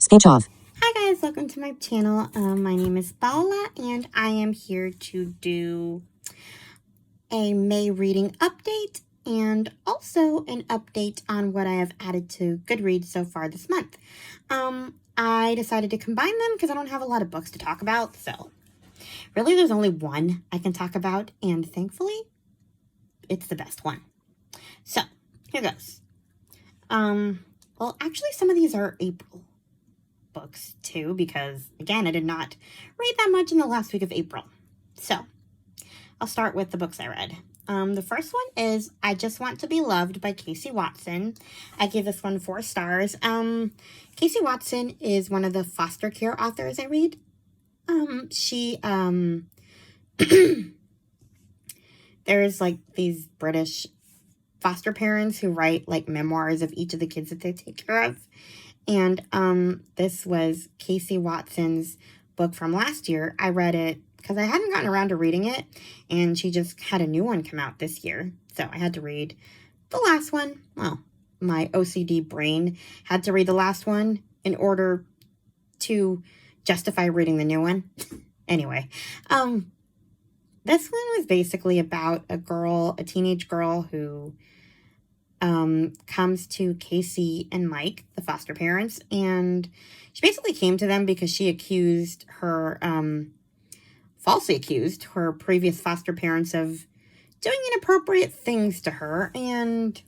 Speech off. Hi guys, welcome to my channel. My name is Paula and I am here to do a May reading update and also an update on what I have added to Goodreads so far this month. I decided to combine them because I don't have a lot of books to talk about, so really there's only one I can talk about, and thankfully it's the best one. So here goes. Well, actually some of these are April books too, because again, I did not read that much in the last week of April. So I'll start with the books I read. The first one is I Just Want to Be Loved by Casey Watson. I gave this one 4 stars. Casey Watson is one of the foster care authors I read. There's like these British foster parents who write like memoirs of each of the kids that they take care of. And this was Casey Watson's book from last year. I read it because I hadn't gotten around to reading it, and she just had a new one come out this year. So I had to read the last one. Well, my OCD brain had to read the last one in order to justify reading the new one. Anyway, this one was basically about a teenage girl who comes to Casey and Mike, the foster parents, and she basically came to them because she falsely accused her previous foster parents of doing inappropriate things to her, and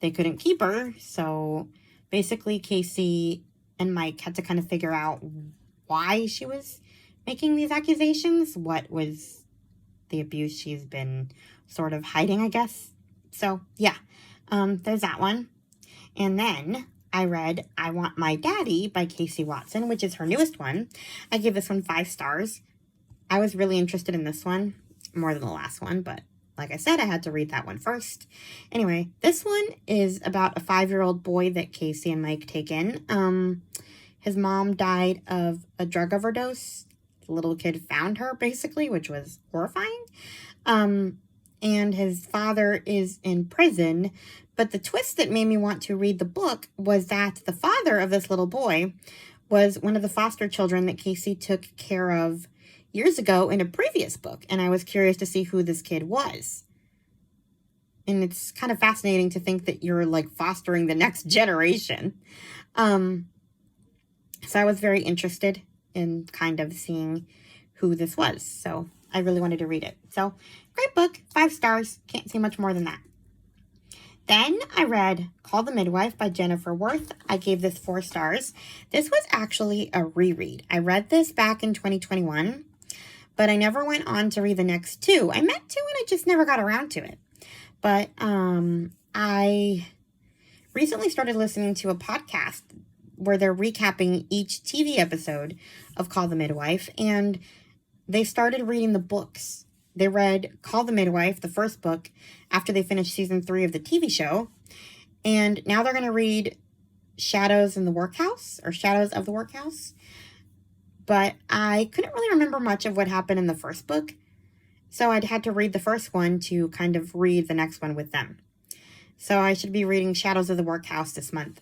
they couldn't keep her. So basically Casey and Mike had to kind of figure out why she was making these accusations, what was the abuse she's been sort of hiding, I guess. So yeah. There's that one. And then I read I Want My Daddy by Casey Watson, which is her newest one. I gave this one 5 stars. I was really interested in this one, more than the last one, but like I said, I had to read that one first. Anyway, this one is about a 5-year-old boy that Casey and Mike take in. His mom died of a drug overdose. The little kid found her, basically, which was horrifying. And his father is in prison. But the twist that made me want to read the book was that the father of this little boy was one of the foster children that Casey took care of years ago in a previous book. And I was curious to see who this kid was. And it's kind of fascinating to think that you're like fostering the next generation. So I was very interested in kind of seeing who this was. So I really wanted to read it. So, great book, 5 stars. Can't say much more than that. Then I read Call the Midwife by Jennifer Worth. I gave this 4 stars. This was actually a reread. I read this back in 2021, but I never went on to read the next 2. I meant to, and I just never got around to it. But I recently started listening to a podcast where they're recapping each TV episode of Call the Midwife, and they started reading the books. They read Call the Midwife, the first book, after they finished season 3 of the TV show. And now they're going to read Shadows of the Workhouse. But I couldn't really remember much of what happened in the first book. So I'd had to read the first one to kind of read the next one with them. So I should be reading Shadows of the Workhouse this month.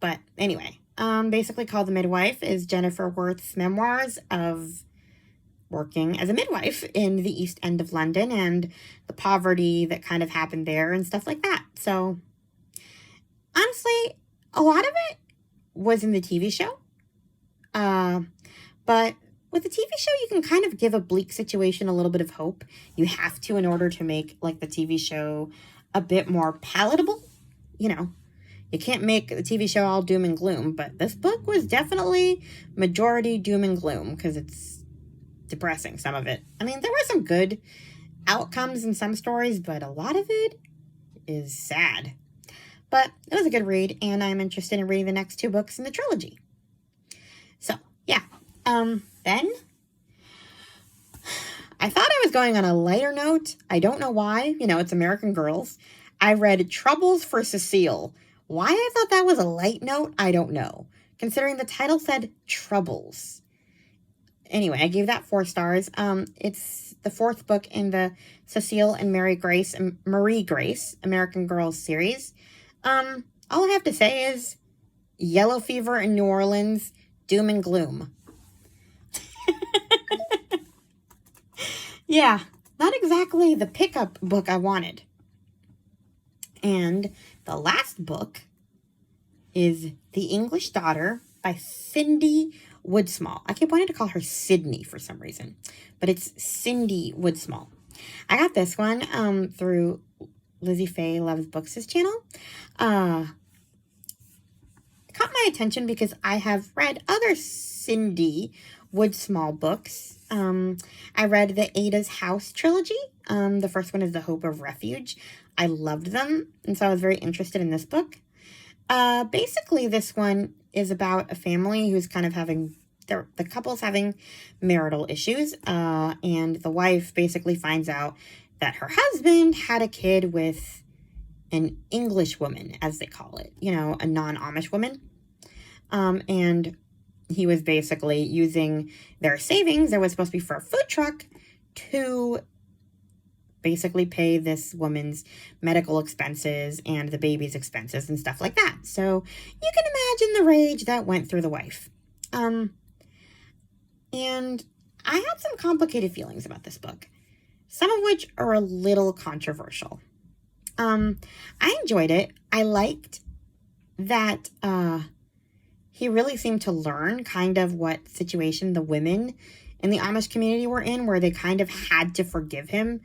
But anyway, basically Call the Midwife is Jennifer Worth's memoirs of working as a midwife in the East End of London and the poverty that kind of happened there and stuff like that. So honestly, a lot of it was in the TV show. But with the TV show, you can kind of give a bleak situation a little bit of hope. You have to in order to make like the TV show a bit more palatable. You know, you can't make the TV show all doom and gloom, but this book was definitely majority doom and gloom because it's depressing, some of it. I mean, there were some good outcomes in some stories, but a lot of it is sad. But it was a good read, and I'm interested in reading the next 2 books in the trilogy. So, yeah. Then I thought I was going on a lighter note. I don't know why. You know, it's American Girls. I read Troubles for Cecile. Why I thought that was a light note, I don't know, considering the title said Troubles. Anyway, I gave that 4 stars. It's the 4th book in the Cecile and Marie Grace American Girls series. All I have to say is yellow fever in New Orleans doom and gloom. Yeah, not exactly the pickup book I wanted. And the last book is The English Daughter by Cindy Woodsmall. I keep wanting to call her Sydney for some reason, but it's Cindy Woodsmall. I got this one through Lizzie Faye Loves Books' channel. It caught my attention because I have read other Cindy Woodsmall books. I read the Ada's House trilogy. The first one is The Hope of Refuge. I loved them, and so I was very interested in this book. Basically, this one is about a family who's kind of having, the couple's having marital issues, and the wife basically finds out that her husband had a kid with an English woman, as they call it, a non-Amish woman, and he was basically using their savings that was supposed to be for a food truck to basically pay this woman's medical expenses and the baby's expenses and stuff like that. So you can imagine the rage that went through the wife. And I had some complicated feelings about this book, some of which are a little controversial. I enjoyed it. I liked that he really seemed to learn kind of what situation the women in the Amish community were in, where they kind of had to forgive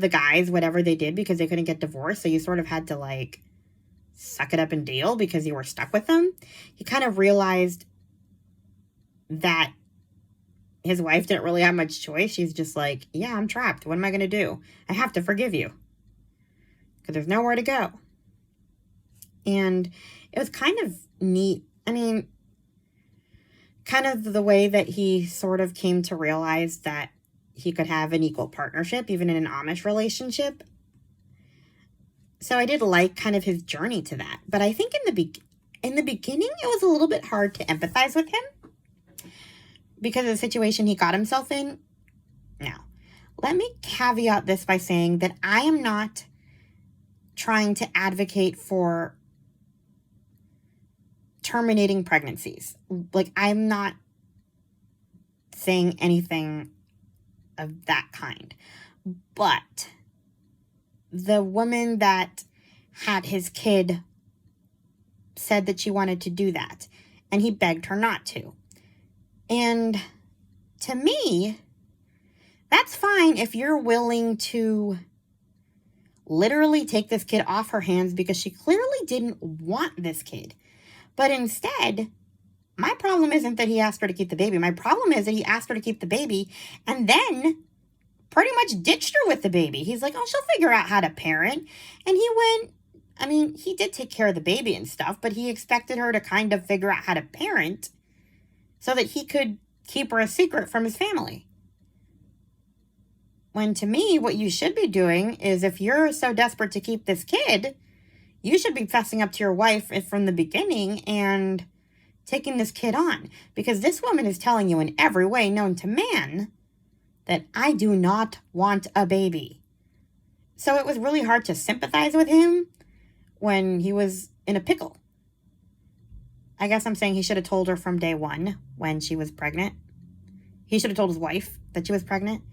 the guys, whatever they did, because they couldn't get divorced. So you sort of had to suck it up and deal because you were stuck with them. He kind of realized that his wife didn't really have much choice. She's just like, yeah, I'm trapped. What am I going to do? I have to forgive you because there's nowhere to go. And it was kind of neat. I mean, kind of the way that he sort of came to realize that he could have an equal partnership, even in an Amish relationship. So I did like kind of his journey to that. But I think in the beginning, it was a little bit hard to empathize with him because of the situation he got himself in. Now, let me caveat this by saying that I am not trying to advocate for terminating pregnancies. I'm not saying anything of that kind. But the woman that had his kid said that she wanted to do that, and he begged her not to. And to me, that's fine if you're willing to literally take this kid off her hands because she clearly didn't want this kid. But instead, my problem isn't that he asked her to keep the baby. My problem is that he asked her to keep the baby and then pretty much ditched her with the baby. He's like, oh, she'll figure out how to parent. And he did take care of the baby and stuff, but he expected her to kind of figure out how to parent so that he could keep her a secret from his family. When to me, what you should be doing is if you're so desperate to keep this kid, you should be fessing up to your wife from the beginning and taking this kid on, because this woman is telling you in every way known to man that I do not want a baby. So it was really hard to sympathize with him when he was in a pickle. I guess I'm saying he should have told her from day one when she was pregnant. He should have told his wife that she was pregnant.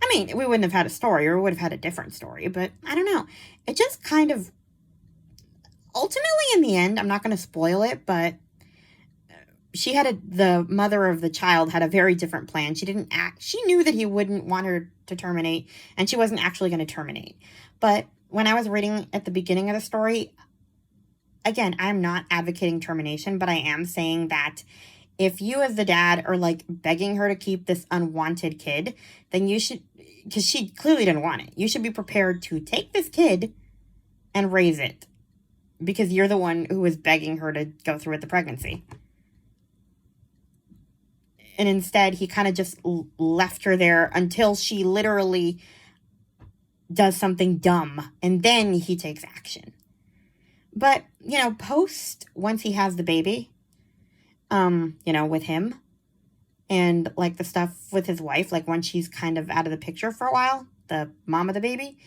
I mean, we wouldn't have had a story, or we would have had a different story, but I don't know. It just kind of, ultimately in the end, I'm not going to spoil it, but the mother of the child had a very different plan. She knew that he wouldn't want her to terminate, and she wasn't actually going to terminate. But when I was reading at the beginning of the story, again, I'm not advocating termination, but I am saying that if you as the dad are begging her to keep this unwanted kid, then you should, because she clearly didn't want it, you should be prepared to take this kid and raise it, because you're the one who was begging her to go through with the pregnancy. And instead, he kind of just left her there until she literally does something dumb. And then he takes action. But, once he has the baby, with him, and the stuff with his wife, when she's kind of out of the picture for a while, the mom of the baby,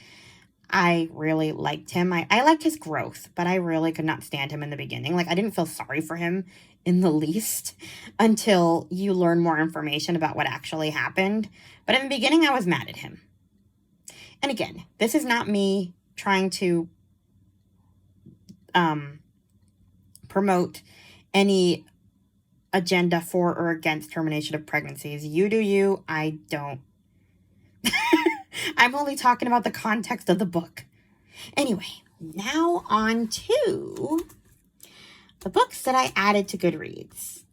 I really liked him. I liked his growth, but I really could not stand him in the beginning. I didn't feel sorry for him in the least until you learn more information about what actually happened. But in the beginning, I was mad at him. And again, this is not me trying to promote any agenda for or against termination of pregnancies. You do you, I don't. I'm only talking about the context of the book. Anyway, now on to the books that I added to Goodreads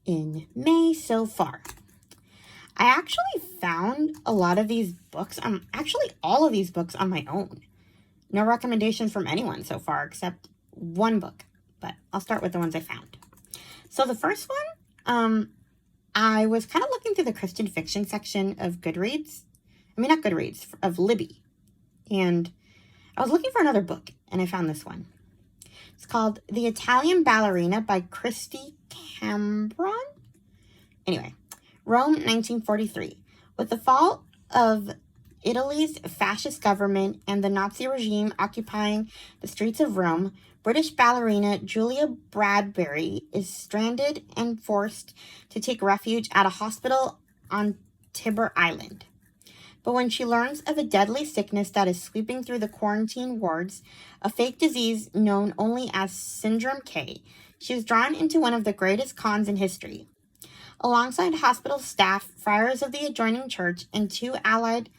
in May so far. I actually found a lot of these books, actually all of these books on my own. No recommendations from anyone so far except one book, but I'll start with the ones I found. So the first one, I was kind of looking through the Christian fiction section of Goodreads. I mean, not Goodreads, of Libby. And I was looking for another book, and I found this one. It's called The Italian Ballerina by Christy Cambron. Anyway, Rome, 1943. With the fall of Italy's fascist government and the Nazi regime occupying the streets of Rome, British ballerina Julia Bradbury is stranded and forced to take refuge at a hospital on Tiber Island. But when she learns of a deadly sickness that is sweeping through the quarantine wards, a fake disease known only as Syndrome K, she is drawn into one of the greatest cons in history. Alongside hospital staff, friars of the adjoining church, and 2 allied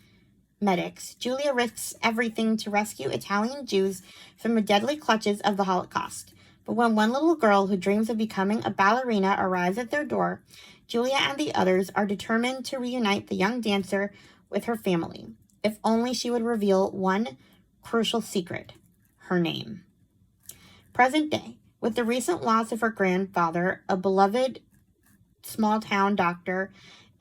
medics, Julia risks everything to rescue Italian Jews from the deadly clutches of the Holocaust. But when one little girl who dreams of becoming a ballerina arrives at their door, Julia and the others are determined to reunite the young dancer with her family, if only she would reveal one crucial secret: her name. Present day, with the recent loss of her grandfather, a beloved small-town doctor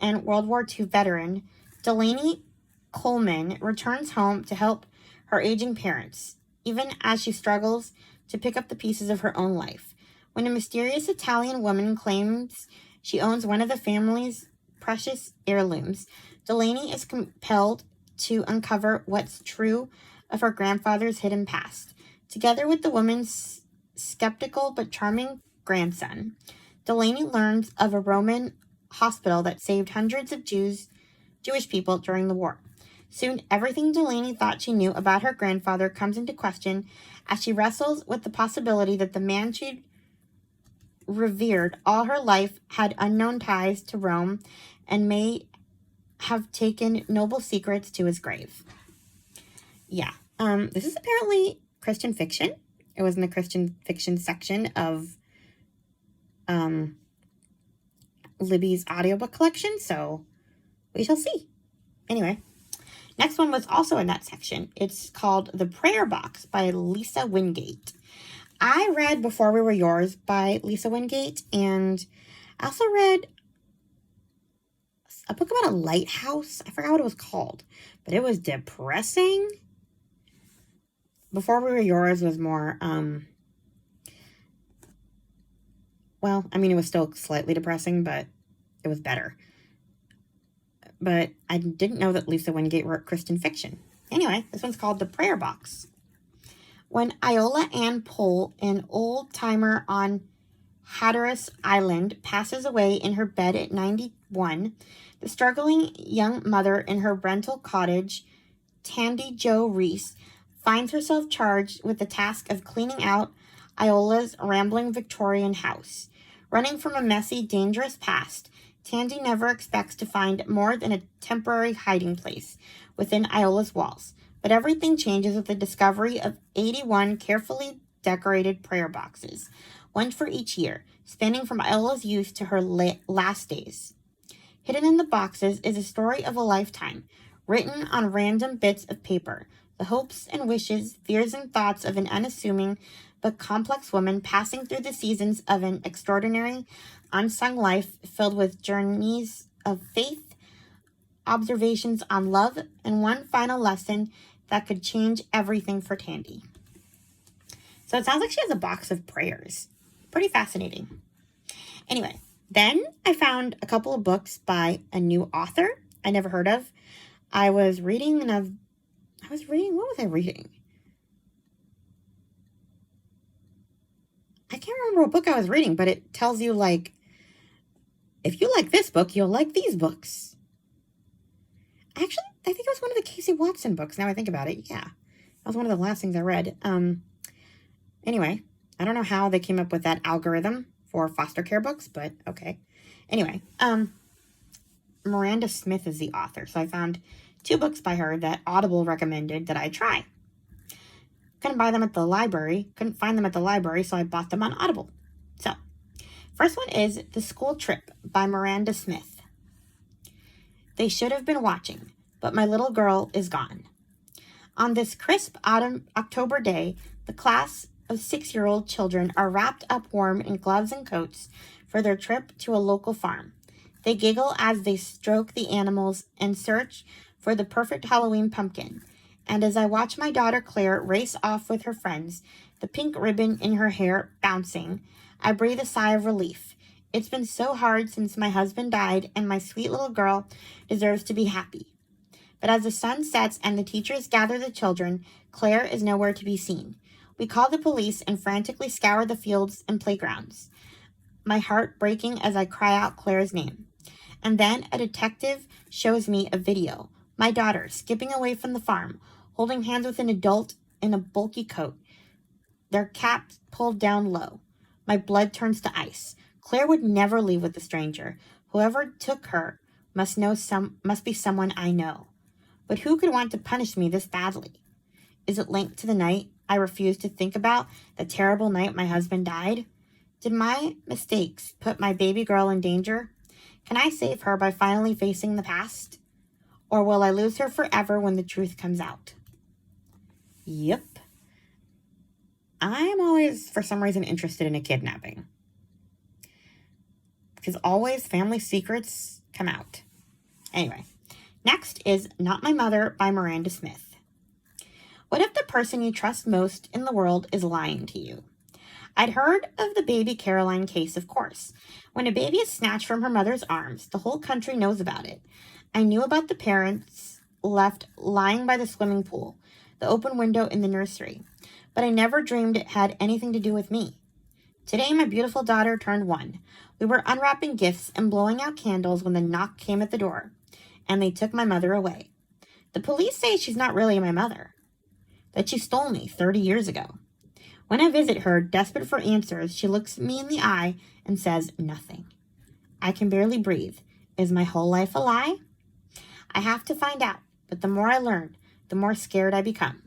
and World War II veteran, Delaney Coleman returns home to help her aging parents, even as she struggles to pick up the pieces of her own life. When a mysterious Italian woman claims she owns one of the family's precious heirlooms, Delaney is compelled to uncover what's true of her grandfather's hidden past. Together with the woman's skeptical but charming grandson, Delaney learns of a Roman hospital that saved hundreds of Jewish people during the war. Soon, everything Delaney thought she knew about her grandfather comes into question as she wrestles with the possibility that the man she'd revered all her life had unknown ties to Rome and may have taken noble secrets to his grave. Yeah, this is apparently Christian fiction. It was in the Christian fiction section of Libby's audiobook collection, so we shall see. Anyway, next one was also in that section. It's called The Prayer Box by Lisa Wingate. I read Before We Were Yours by Lisa Wingate, and I also read a book about a lighthouse. I forgot what it was called, but it was depressing. Before We Were Yours was more, well, I mean, it was still slightly depressing, but it was better. But I didn't know that Lisa Wingate wrote Christian fiction. Anyway, this one's called The Prayer Box. When Iola Ann Pohl, an old-timer on Hatteras Island, passes away in her bed at 91, the struggling young mother in her rental cottage, Tandy Jo Reese, finds herself charged with the task of cleaning out Iola's rambling Victorian house. Running from a messy, dangerous past, Tandy never expects to find more than a temporary hiding place within Iola's walls. But everything changes with the discovery of 81 carefully decorated prayer boxes, one for each year, spanning from Iola's youth to her last days. Hidden in the boxes is a story of a lifetime, written on random bits of paper, the hopes and wishes, fears and thoughts of an unassuming but complex woman passing through the seasons of an extraordinary, unsung life filled with journeys of faith, observations on love, and one final lesson that could change everything for Tandy. So it sounds like she has a box of prayers. Pretty fascinating. Anyway, then I found a couple of books by a new author I never heard of. What was I reading? I can't can't remember what book I was reading, but it tells you, like, if you like this book, you'll like these books. Actually, I think it was one of the Casey Watson books, now I think about it. Yeah, that was one of the last things I read. Anyway, I don't know how they came up with that algorithm for foster care books, but okay. Anyway, Miranda Smith is the author, so I found 2 books by her that Audible recommended that I try. Couldn't find them at the library, so I bought them on Audible. So, first one is The School Trip by Miranda Smith. They should have been watching, but my little girl is gone. On this crisp October day, the class of 6-year-old children are wrapped up warm in gloves and coats for their trip to a local farm. They giggle as they stroke the animals and search for the perfect Halloween pumpkin. And as I watch my daughter Claire race off with her friends, the pink ribbon in her hair bouncing, I breathe a sigh of relief. It's been so hard since my husband died, and my sweet little girl deserves to be happy. But as the sun sets and the teachers gather the children, Claire is nowhere to be seen. We call the police and frantically scour the fields and playgrounds, my heart breaking as I cry out Claire's name. And then a detective shows me a video. My daughter skipping away from the farm, holding hands with an adult in a bulky coat, their caps pulled down low. My blood turns to ice. Claire would never leave with a stranger. Whoever took her must be someone I know. But who could want to punish me this badly? Is it linked to the night I refused to think about, the terrible night my husband died? Did my mistakes put my baby girl in danger? Can I save her by finally facing the past? Or will I lose her forever when the truth comes out? Yep. I'm always, for some reason, interested in a kidnapping. Because always family secrets come out. Anyway, next is Not My Mother by Miranda Smith. What if the person you trust most in the world is lying to you? I'd heard of the baby Caroline case, of course. When a baby is snatched from her mother's arms, the whole country knows about it. I knew about the parents left lying by the swimming pool, the open window in the nursery, but I never dreamed it had anything to do with me. Today, my beautiful daughter turned 1. We were unwrapping gifts and blowing out candles when the knock came at the door, and they took my mother away. The police say she's not really my mother, that she stole me 30 years ago. When I visit her, desperate for answers, she looks me in the eye and says nothing. I can barely breathe. Is my whole life a lie? I have to find out, but the more I learn, the more scared I become.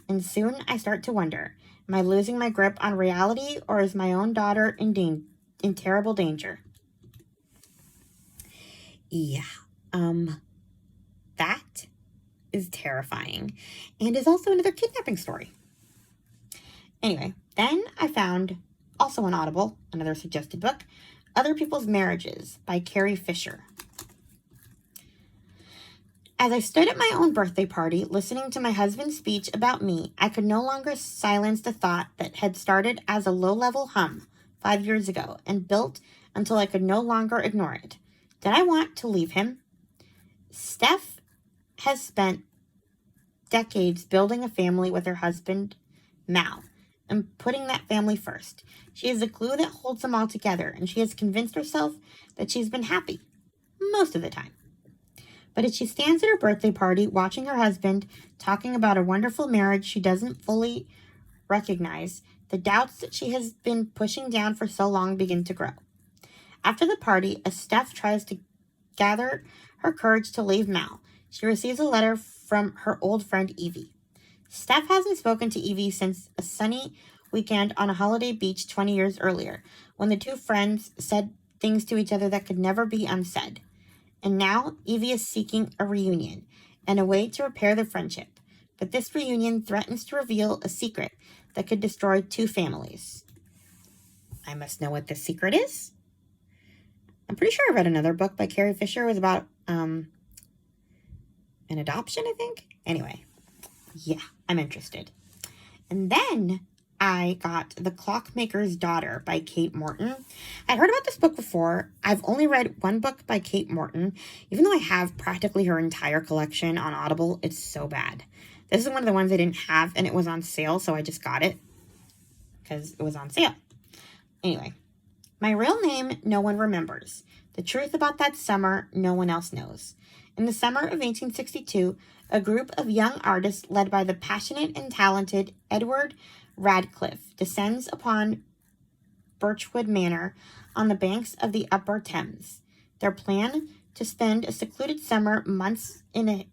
And soon I start to wonder, am I losing my grip on reality, or is my own daughter in terrible danger? Yeah, that is terrifying, and is also another kidnapping story. Anyway, then I found, also on Audible, another suggested book, Other People's Marriages by Carrie Fisher. As I stood at my own birthday party, listening to my husband's speech about me, I could no longer silence the thought that had started as a low-level hum 5 years ago and built until I could no longer ignore it. Did I want to leave him? Steph has spent decades building a family with her husband, Mal, and putting that family first. She is the glue that holds them all together, and she has convinced herself that she's been happy most of the time. But as she stands at her birthday party, watching her husband talking about a wonderful marriage she doesn't fully recognize, the doubts that she has been pushing down for so long begin to grow. After the party, as Steph tries to gather her courage to leave Mal, she receives a letter from her old friend Evie. Steph hasn't spoken to Evie since a sunny weekend on a holiday beach 20 years earlier, when the two friends said things to each other that could never be unsaid. And now, Evie is seeking a reunion and a way to repair the friendship. But this reunion threatens to reveal a secret that could destroy 2 families. I must know what this secret is. I'm pretty sure I read another book by Carrie Fisher. It was about an adoption, I think. Anyway, yeah, I'm interested. And then I got The Clockmaker's Daughter by Kate Morton. I'd heard about this book before. I've only read one book by Kate Morton. Even though I have practically her entire collection on Audible, it's so bad. This is one of the ones I didn't have, and it was on sale, so I just got it because it was on sale. Anyway, my real name no one remembers. The truth about that summer no one else knows. In the summer of 1862, a group of young artists led by the passionate and talented Edward Radcliffe descends upon Birchwood Manor on the banks of the Upper Thames. Their plan to spend a secluded summer months in a...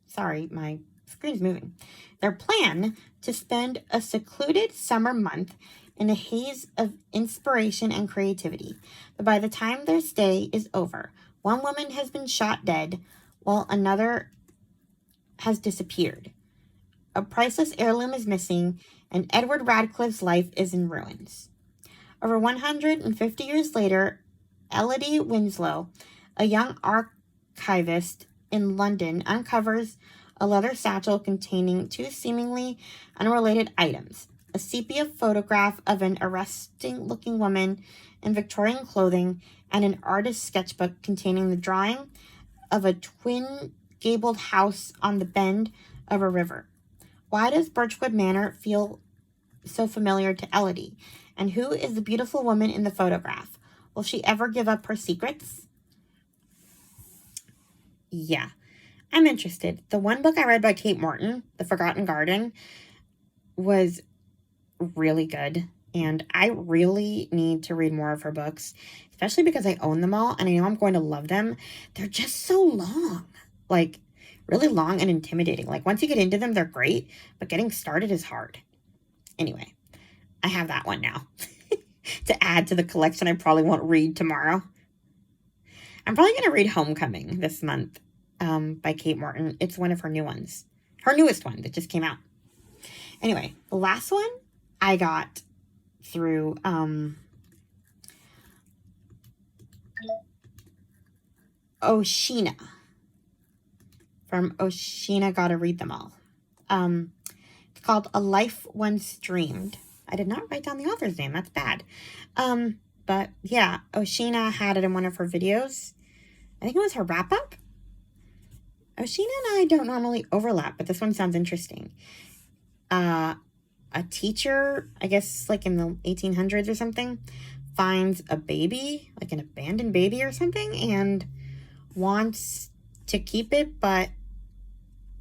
Sorry, my screen's moving. Their plan to spend a secluded summer month in a haze of inspiration and creativity. But by the time their stay is over, one woman has been shot dead while another has disappeared. A priceless heirloom is missing, and Edward Radcliffe's life is in ruins. Over 150 years later, Elodie Winslow, a young archivist in London, uncovers a leather satchel containing two seemingly unrelated items: a sepia photograph of an arresting-looking woman in Victorian clothing and an artist's sketchbook containing the drawing of a twin-gabled house on the bend of a river. Why does Birchwood Manor feel so familiar to Elodie? And who is the beautiful woman in the photograph? Will she ever give up her secrets? Yeah, I'm interested. The one book I read by Kate Morton, The Forgotten Garden, was really good. And I really need to read more of her books, especially because I own them all and I know I'm going to love them. They're just so long, like really long and intimidating. Like once you get into them, they're great, but getting started is hard. Anyway, I have that one now to add to the collection I probably won't read tomorrow. I'm probably going to read Homecoming this month by Kate Morton. It's one of her new ones. Her newest one that just came out. Anyway, the last one I got through Oshina. From Oshina, Gotta Read Them All. It's called A Life Once Dreamed. I did not write down the author's name. That's bad. But yeah, Oshina had it in one of her videos. I think it was her wrap-up. Oshina and I don't normally overlap, but this one sounds interesting. A teacher, I guess like in the 1800s or something, finds a baby, like an abandoned baby or something, and wants to keep it, but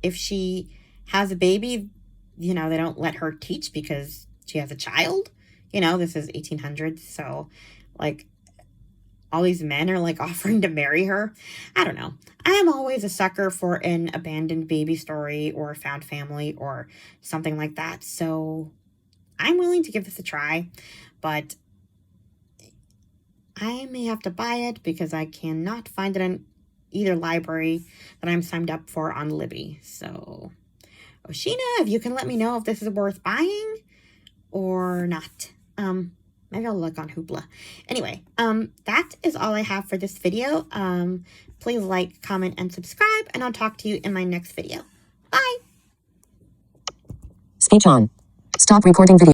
if she has a baby, you know, they don't let her teach because she has a child. You know, this is 1800s, so like all these men are like offering to marry her. I don't know. I am always a sucker for an abandoned baby story or a found family or something like that. So I'm willing to give this a try, but I may have to buy it because I cannot find it in either library that I'm signed up for on Libby. So Oshina, if you can let me know if this is worth buying or not. Maybe I'll look on Hoopla. Anyway, that is all I have for this video. Please like, comment, and subscribe, and I'll talk to you in my next video. Bye! Speech on. Stop recording video.